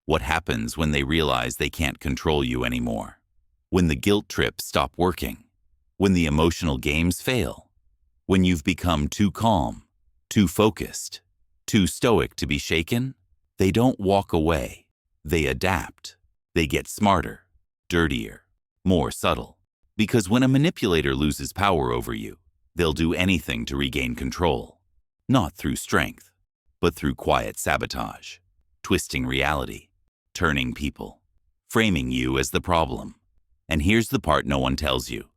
What happens when they realize they can't control you anymore? When the guilt trips stop working? When the emotional games fail? When you've become too calm, too focused, too stoic to be shaken? They don't walk away. They adapt. They get smarter, dirtier, more subtle. Because when a manipulator loses power over you, they'll do anything to regain control. Not through strength, but through quiet sabotage, twisting reality, turning people, framing you as the problem. And here's the part no one tells you.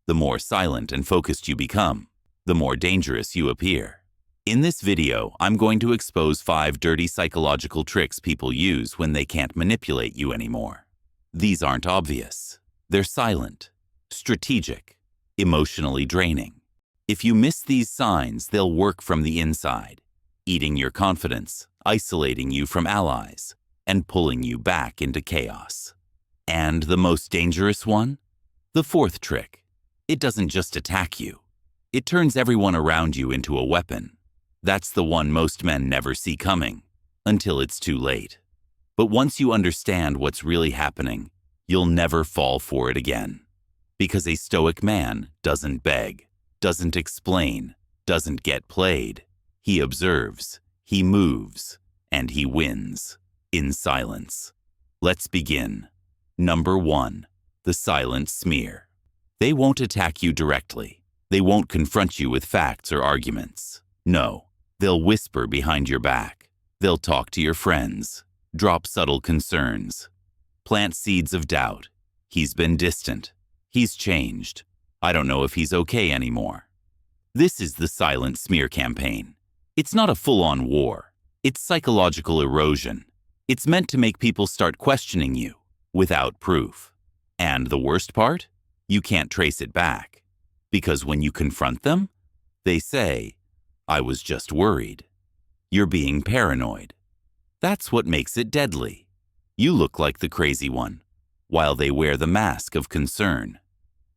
The more silent and focused you become, the more dangerous you appear. In this video, I'm going to expose 5 dirty psychological tricks people use when they can't manipulate you anymore. These aren't obvious. They're silent, strategic, emotionally draining. If you miss these signs, they'll work from the inside, eating your confidence, isolating you from allies, and pulling you back into chaos. And the most dangerous one? The 4th trick. It doesn't just attack you. It turns everyone around you into a weapon. That's the one most men never see coming, until it's too late. But once you understand what's really happening, you'll never fall for it again. Because a stoic man doesn't beg, doesn't explain, doesn't get played. He observes, he moves, and he wins, in silence. Let's begin. Number 1, the silent smear. They won't attack you directly. They won't confront you with facts or arguments. No, they'll whisper behind your back. They'll talk to your friends, drop subtle concerns, plant seeds of doubt. He's been distant. He's changed. I don't know if he's okay anymore. This is the silent smear campaign. It's not a full-on war. It's psychological erosion. It's meant to make people start questioning you without proof. And the worst part? You can't trace it back. Because when you confront them, they say, "I was just worried." You're being paranoid. That's what makes it deadly. You look like the crazy one, while they wear the mask of concern.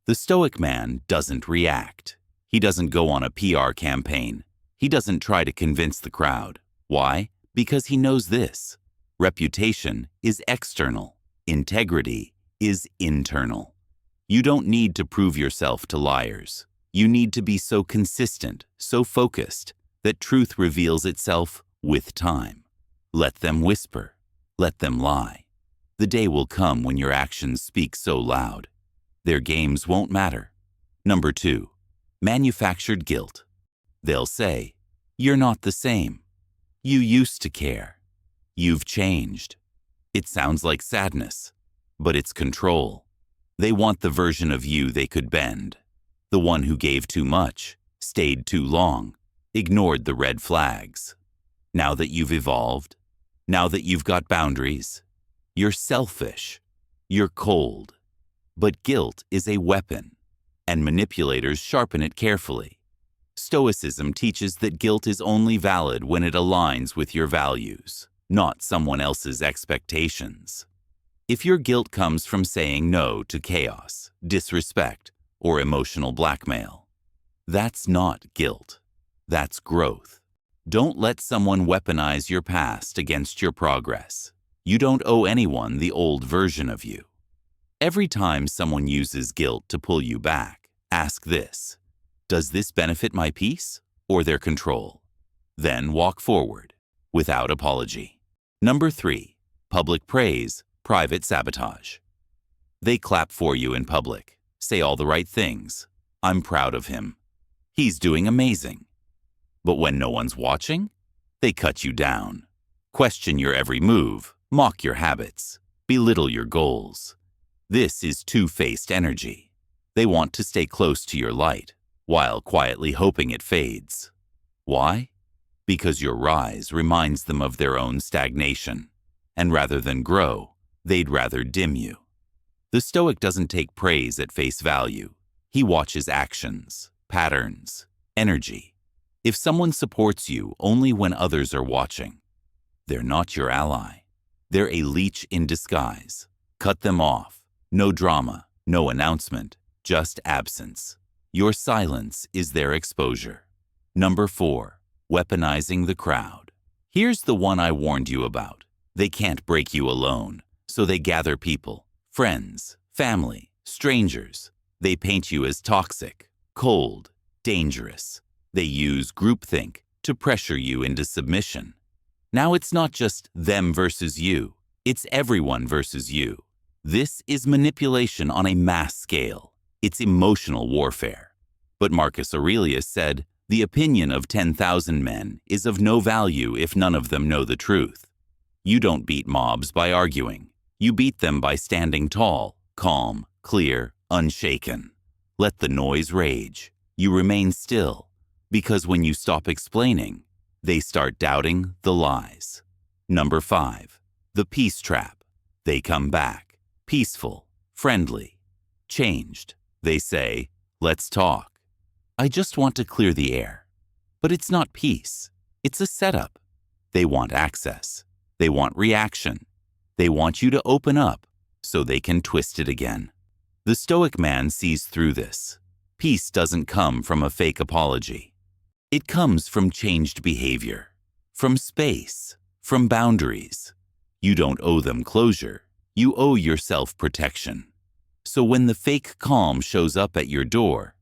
The stoic man doesn't react. He doesn't go on a PR campaign. He doesn't try to convince the crowd. Why? Because he knows this. Reputation is external. Integrity is internal. You don't need to prove yourself to liars. You need to be so consistent, so focused, that truth reveals itself with time. Let them whisper. Let them lie. The day will come when your actions speak so loud. Their games won't matter. Number 2, manufactured guilt. They'll say, "You're not the same. You used to care. You've changed." It sounds like sadness, but it's control. They want the version of you they could bend. The one who gave too much, stayed too long, ignored the red flags. Now that you've evolved, now that you've got boundaries, you're selfish, you're cold. But guilt is a weapon, and manipulators sharpen it carefully. Stoicism teaches that guilt is only valid when it aligns with your values, not someone else's expectations. If your guilt comes from saying no to chaos, disrespect, or emotional blackmail, that's not guilt. That's growth. Don't let someone weaponize your past against your progress. You don't owe anyone the old version of you. Every time someone uses guilt to pull you back, ask this: does this benefit my peace or their control? Then walk forward, without apology. Number 3, public praise, private sabotage. They clap for you in public, say all the right things. "I'm proud of him. He's doing amazing." But when no one's watching, they cut you down, question your every move, mock your habits, belittle your goals. This is two-faced energy. They want to stay close to your light, while quietly hoping it fades. Why? Because your rise reminds them of their own stagnation, and rather than grow, they'd rather dim you. The Stoic doesn't take praise at face value. He watches actions, patterns, energy. If someone supports you only when others are watching, they're not your ally. They're a leech in disguise. Cut them off. No drama, no announcement, just absence. Your silence is their exposure. Number 4, weaponizing the crowd. Here's the one I warned you about. They can't break you alone, so they gather people, friends, family, strangers. They paint you as toxic, cold, dangerous. They use groupthink to pressure you into submission. Now it's not just them versus you, it's everyone versus you. This is manipulation on a mass scale. It's emotional warfare. But Marcus Aurelius said, "The opinion of 10,000 men is of no value if none of them know the truth." You don't beat mobs by arguing. You beat them by standing tall, calm, clear, unshaken. Let the noise rage. You remain still, because when you stop explaining, they start doubting the lies. Number 5. The peace trap. They come back, peaceful, friendly, changed. They say, "Let's talk. I just want to clear the air." But it's not peace. It's a setup. They want access. They want reaction. They want you to open up so they can twist it again. The Stoic man sees through this. Peace doesn't come from a fake apology. It comes from changed behavior, from space, from boundaries. You don't owe them closure. You owe yourself protection. So when the fake calm shows up at your door,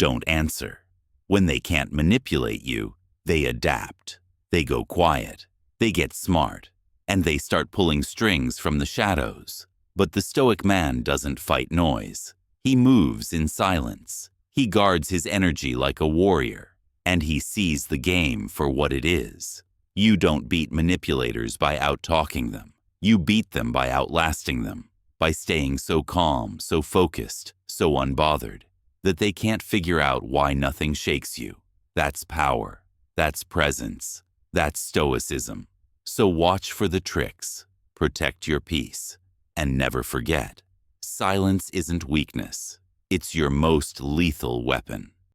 don't answer. When they can't manipulate you, they adapt. They go quiet. They get smart. And they start pulling strings from the shadows. But the Stoic man doesn't fight noise. He moves in silence. He guards his energy like a warrior. And he sees the game for what it is. You don't beat manipulators by out-talking them. You beat them by outlasting them, by staying so calm, so focused, so unbothered, that they can't figure out why nothing shakes you. That's power. That's presence. That's Stoicism. So watch for the tricks, protect your peace, and never forget, silence isn't weakness. It's your most lethal weapon.